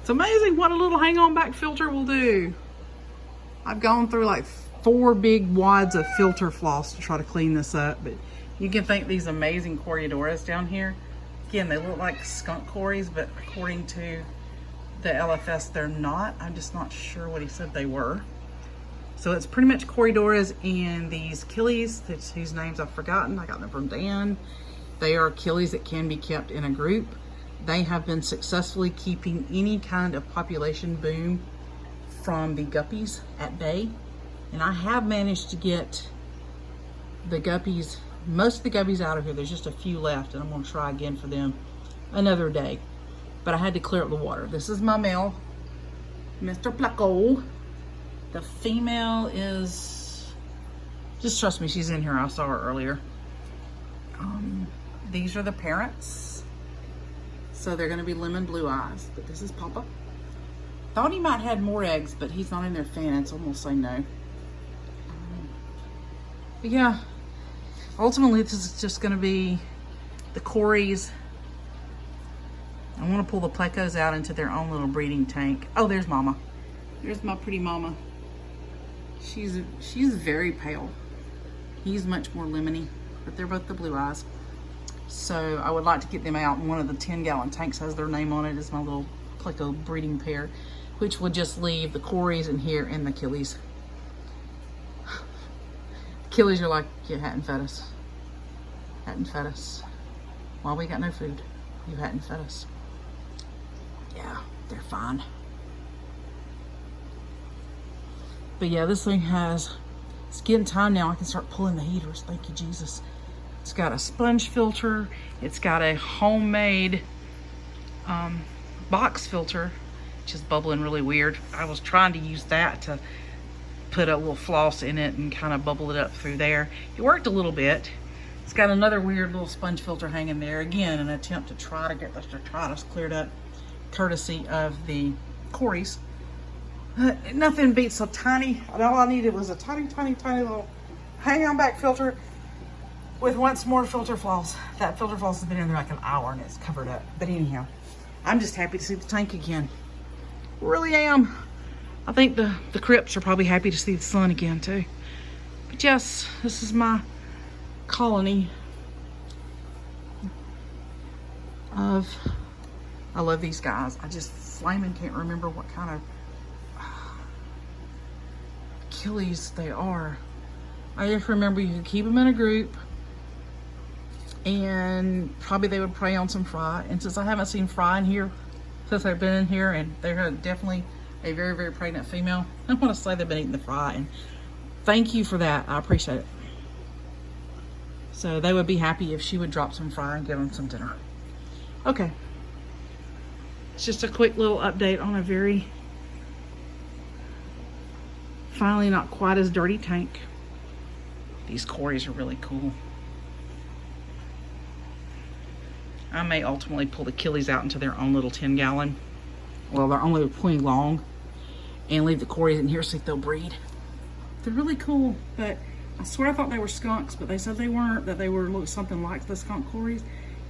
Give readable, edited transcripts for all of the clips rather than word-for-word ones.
It's amazing what a little hang on back filter will do. I've gone through like 4 big wads of filter floss to try to clean this up, but you can thank these amazing Corys down here. Again, they look like skunk Corys, but according to the LFS, they're not. I'm just not sure what he said they were. So it's pretty much Corys and these killis, whose names I've forgotten. I got them from Dan. They are killis that can be kept in a group. They have been successfully keeping any kind of population boom from the guppies at bay. And I have managed to get the guppies, most of the guppies out of here. There's just a few left, and I'm gonna try again for them another day. But I had to clear up the water. This is my male, Mr. Pleco. The female is, just trust me, she's in here. I saw her earlier. These are the parents. So they're gonna be lemon blue eyes, but this is Papa. Thought he might have more eggs, but he's not in their fan, so I'm gonna say no. But yeah, ultimately this is just gonna be the Corys. I wanna pull the plecos out into their own little breeding tank. Oh, there's Mama. There's my pretty Mama. She's very pale. He's much more lemony, but they're both the blue eyes. So I would like to get them out, and one of the 10-gallon tanks has their name on it. It's my little pleco breeding pair, which would just leave the Corys in here and the killis. Killis, you're like, you hadn't fed us. Hadn't fed us. Well, we got no food. You hadn't fed us. Yeah, they're fine. But yeah, this thing it's getting time now. I can start pulling the heaters. Thank you, Jesus. It's got a sponge filter. It's got a homemade box filter, which is bubbling really weird. I was trying to use that to put a little floss in it and kind of bubble it up through there. It worked a little bit. It's got another weird little sponge filter hanging there. Again, an attempt to try to get this detritus cleared up, courtesy of the Corys. Nothing beats a tiny, all I needed was a tiny, tiny, tiny little hang on back filter with once more filter floss. That filter floss has been in there like an hour and it's covered up. But anyhow, I'm just happy to see the tank again. Really am. I think the Crips are probably happy to see the sun again too. But yes, this is my colony of, I love these guys. I just flaming can't remember what kind of killis they are. I just remember you could keep them in a group and probably they would prey on some fry. And since I haven't seen fry in here since they've been in here, and they're definitely a very, very pregnant female, I want to say they've been eating the fry, and thank you for that. I appreciate it. So they would be happy if she would drop some fry and give them some dinner. Okay. It's just a quick little update on a very, finally not quite as dirty tank. These Corys are really cool. I may ultimately pull the killis out into their own little 10-gallon. Well, they're only 20 long, and leave the Corys in here, see if they'll breed. They're really cool, but I swear I thought they were skunks, but they said they weren't, that they were something like the skunk Corys.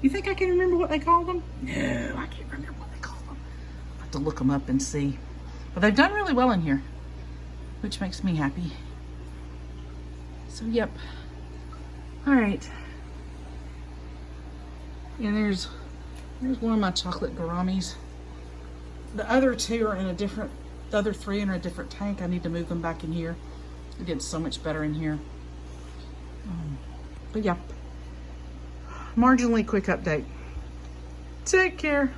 You think I can remember what they called them? No, I can't remember what they called them. I'll have to look them up and see. But they've done really well in here, which makes me happy. So, yep. All right. And there's one of my chocolate gouramis. The other two are in a different, the other 3 are in a different tank. I need to move them back in here. It did so much better in here. But yeah, marginally quick update. Take care.